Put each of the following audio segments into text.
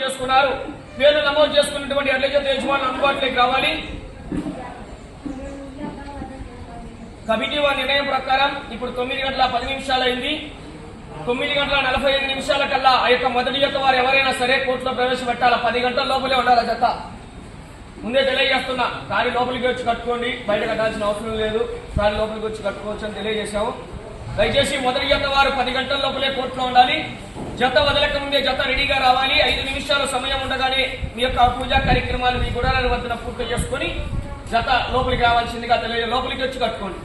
చేసుకున్నారు. పేర్లు నమోదు చేసుకున్నటువంటి అర్లజ యజమానులు అందుబాటులోకి రావాలి. కమిటీ వారి నిర్ణయం ప్రకారం ఇప్పుడు 9:10 అయింది. 9:45 కల్లా ఆ యొక్క మొదటి జత వారు ఎవరైనా సరే కోర్టులో ప్రవేశపెట్టాలా. 10 గంటల లోపలే ఉండాలి జత. ముందే తెలియజేస్తున్నా, కాని లోపలికి వచ్చి కట్టుకోండి, బయట కట్టాల్సిన అవసరం లేదు. కాని లోపలికి వచ్చి కట్టుకోవచ్చు అని తెలియజేశాము. దయచేసి మొదటి జత వారు 10 గంటల లోపలే కోర్టులో ఉండాలి. జత వదలక ముందే జత రెడీగా రావాలి. 5 నిమిషాలు సమయం ఉండగానే మీ యొక్క పూజా కార్యక్రమాలు మీ గుడాల వద్దన పూర్తి చేసుకుని జత లోపలికి రావాల్సిందిగా లోపలికి వచ్చి కట్టుకోండి.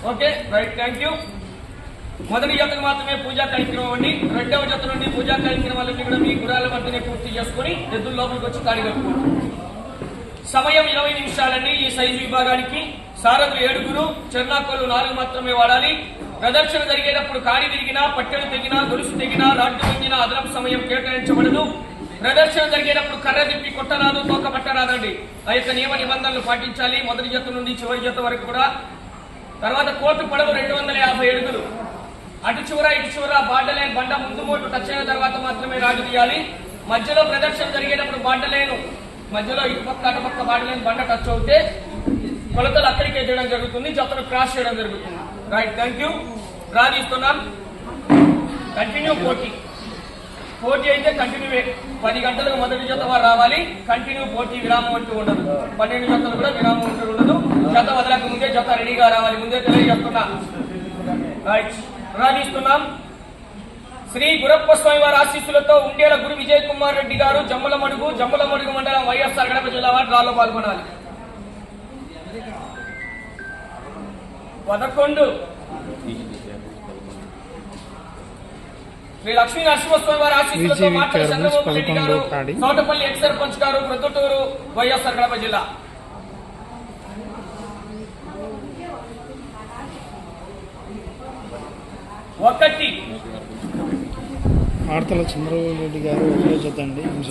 Okay right, thank you. మొదటి జతకు మాత్రమే పూజా కార్యక్రమం అండి. రెండవ జత నుండి పూజా కార్యక్రమాలన్నీ కూడా మీ గుడాల వద్దనే పూర్తి చేసుకుని ఎద్దుల లోపలికి వచ్చి కాడి కట్టుకోండి. సమయం 20 నిమిషాలండి. ఈ సైజు విభాగానికి సారథులు 7, చెర్నాకోలు 4 మాత్రమే వాడాలి. ప్రదర్శన జరిగేటప్పుడు కాడి విరిగినా, పట్టెలు తెగినా, గొలుసు తెగినా, రాడ్డు తెగినా అదనపు సమయం కేటాయించబడదు. ప్రదర్శన జరిగేటప్పుడు కర్ర తిప్పి కొట్టరాదు, తోక పట్టరాదండి. ఆ యొక్క నియమ నిబంధనలు పాటించాలి. మొదటి జత నుండి చివరి జత వరకు కూడా. తర్వాత కోర్టు పొడవు 250 అడుగులు. అటు చివర ఇటు చివర బార్డర్లైన్ బండ ముందు మోటు టచ్ అయిన తర్వాత మాత్రమే రాజు తీయాలి. మధ్యలో ప్రదర్శన జరిగేటప్పుడు బార్డర్లైన్ మధ్యలో ఇటుపక్క అటుపక్క బార్డర్లైన్ బండ టచ్ అవుతే కొలతలు అక్కడికే చేయడం జరుగుతుంది, జతను క్రాస్ చేయడం జరుగుతుంది. Right, thank you. డ్రా తీస్తున్నాం. కంటిన్యూ పోటీ అయితే కంటిన్యూవే. 10 గంటలకు మొదటి జత వారు రావాలి. కంటిన్యూ పోటీ, విరామం అంటూ ఉండదు. 12 జతలు కూడా విరామం అంటూ ఉండదు. జత వదలక ముందే జత రెడీగా రావాలి. ముందే తెలియజేస్తున్నా. రైట్, డ్రా తీస్తున్నాం. శ్రీ గురప్ప స్వామి వారి ఆశీస్సులతో ఉండేల గురు విజయ్ కుమార్ రెడ్డి గారు జమ్మలమడుగు మండలం వైఎస్ఆర్ కడప జిల్లా వారు డ్రాలో పాల్గొనాలి. 11 శ్రీ లక్ష్మీ నరసింహస్వామి వారి ఆశీస్సులతో మాటల చంద్రబాబు రెడ్డి గారు, తోటపల్లి ఎక్స్ సర్పంచ్ గారు, ప్రొద్దుటూరు వైఎస్ఆర్ కడప జిల్లా. 1 ఆర్తల చంద్రబాబు రెడ్డి గారు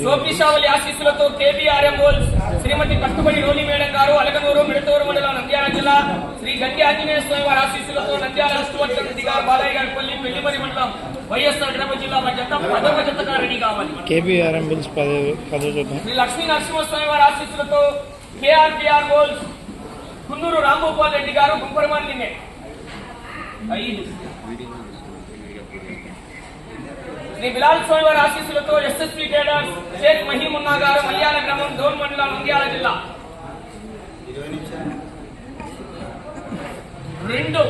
సోపిషావలి ఆశీస్సులతో కేబీఆర్ఎం గోల్స్ శ్రీమతి కట్టుబడి రోలి మేడం గారు, అలగనూరు మిడతూరు మండలం నంద్యాల జిల్లా. శ్రీ గండి ఆంజనేయ స్వామి వారి ఆశీస్సులతో నంద్యాల విష్ణువర్ధన్ రెడ్డి గారు, బాలయ్య గారి పల్లి పెళ్లిమరి మండలం వైఎస్ఆర్ కడప జిల్లా. జత 10వ జతగా రెడీ కావాలి. కేబీఆర్ఎం బిల్స్ 10వ జత. శ్రీ లక్ష్మీ నరసింహస్వామి వారి ఆశీస్సులతో కేఆర్పిఆర్ గోల్స్ కున్నూరు రాంభూపాల్ రెడ్డి గారు, గుంపరమాన్ నిన్నే. 5 శ్రీ బిలాల్ స్వామి వారి ఆశీస్సులతో ఎస్ఎస్పీ ట్రేడర్స్ షేక్ మహీమున్నా గారు, మల్యాల గ్రామం, డోన్ మండలం, నంద్యాల జిల్లా. 2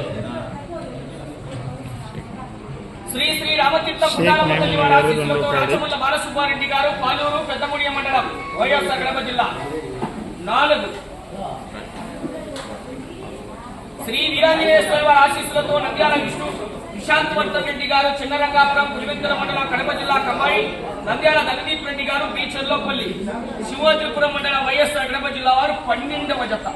శ్రీ శ్రీ రామతీర్థం పుట్టాలపల్లి వారి ఆశీస్సులతో రాచమల్ల బాలసుబ్బారెడ్డి గారు, పాలూరు, పెద్దముడియ మండలం, వైఎస్ఆర్ కడప జిల్లా. 4 శ్రీ వీరాంజనేయ స్వామి వారి ఆశీస్సులతో నంద్యాల విశాంత్ వర్ధన్ రెడ్డి గారు, చిన్నరంగాపురం, పులివెందుల మండలం, కడప జిల్లా. కమ్మాయి నంద్యాల ధనదీప్ రెడ్డి గారు, బి చెర్లోపల్లి, శివోద్రిపురం మండలం, వైఎస్ఆర్ కడప జిల్లా వారు 12వ జత.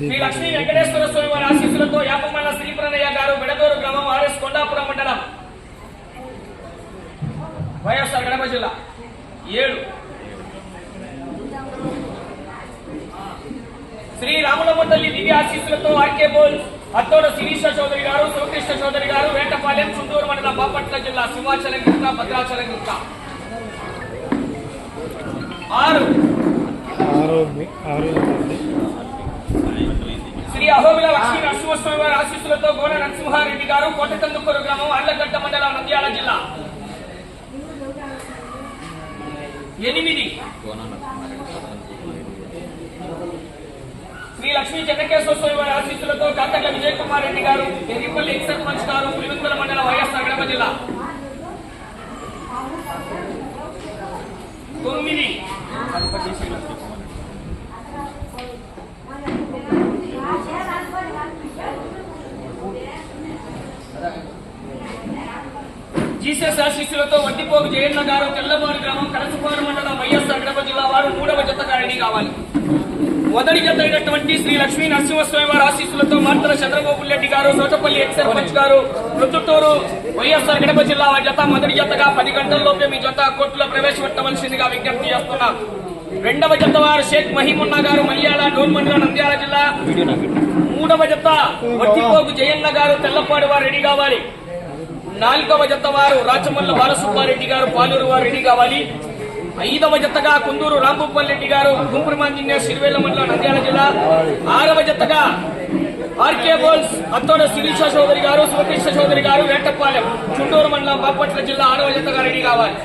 శ్రీ లక్ష్మీ వెంకటేశ్వర స్వామి వారి ఆశీస్సులతో యాపమల్ల శ్రీప్రణయ్య గారు, బెడదూరు గ్రామం, ఆర్ఎస్ కొండాపురం మండలం, వైఎస్ఆర్ కడప జిల్లా. 7 శ్రీ రాములమండలి దివ్య ఆశీస్సులతో ఆర్కే బోల్ అత్తోడ శిరీష చౌదరి గారు, శివకృష్ణ చౌదరి గారు, వేటపాలెం, చుండూరు మండలం, బాపట్ల జిల్లా. సింహాచలం గిట్ట, భద్రాచలం గిట్ట. 6 శ్రీ అహోబిల లక్ష్మీ నరసింహస్వామి వారి ఆశీస్సులతో గోడ నరసింహారెడ్డి గారు, కోటకందుకూరు గ్రామం, అళ్లగడ్డ మండలం, నంద్యాల జిల్లా. 8 శ్రీ లక్ష్మీ చెన్నకేశ్వర స్వామి వారి ఆశీస్సులతో కాకర్ల విజయ్ కుమార్ రెడ్డి గారు, ఎర్రిపల్లి ఎక్స్ సర్పంచ్ గారు, పులివెందుల మండలం, వైఎస్ఆర్ కడప జిల్లా. 9 జీసస్ ఆశీస్సులతో వడ్డిపోగు జయన్న గారు, తెల్లబారు గ్రామం, కరసుపాడు మండలం, వైఎస్ఆర్ కడప జిల్లా వారు 3వ జతగా రెడీ కావాలి. మొదటి జత అయినటువంటి శ్రీ లక్ష్మీ నరసింహస్వామి వారి ఆశీస్సులతో మాటల చంద్రబాబు రెడ్డి గారు, తోటపల్లి ఎక్స్ సర్పంచ్ గారు, ప్రొద్దుటూరు వైఎస్ఆర్ కడప జిల్లా వారి జత మొదటి జతగా 10 గంటల్లోపే మీ జత కోర్టులో ప్రవేశపెట్టవలసిందిగా విజ్ఞప్తి చేస్తున్నారు. 2వ జత వారు షేక్ మహీమున్నా గారు, మల్యాల, డోన్ మండలం, నంద్యాల జిల్లా. 3వ జత వడ్డిపోగు జయన్న గారు, తెల్లపాడు వారు రెడీ కావాలి. 4వ జత వారు రాచమల్ల బాలసుబ్బారెడ్డి గారు పాలూరు వారు రెడీ కావాలి. 5వ జతగా కుందూరు రాంభూపాల్ రెడ్డి గారు గుంపురు మాంజిన్య సిరివేల మండలం నంద్యాల జిల్లా. 6వ జతగా ఆర్కే బోల్స్ అత్తోడ శిరీష చౌదరి గారు శివకృష్ణ చౌదరి గారు వేటపాలెం చుండూరు మండలం బాపట్ల జిల్లా 6వ జతగా రెడీ కావాలి.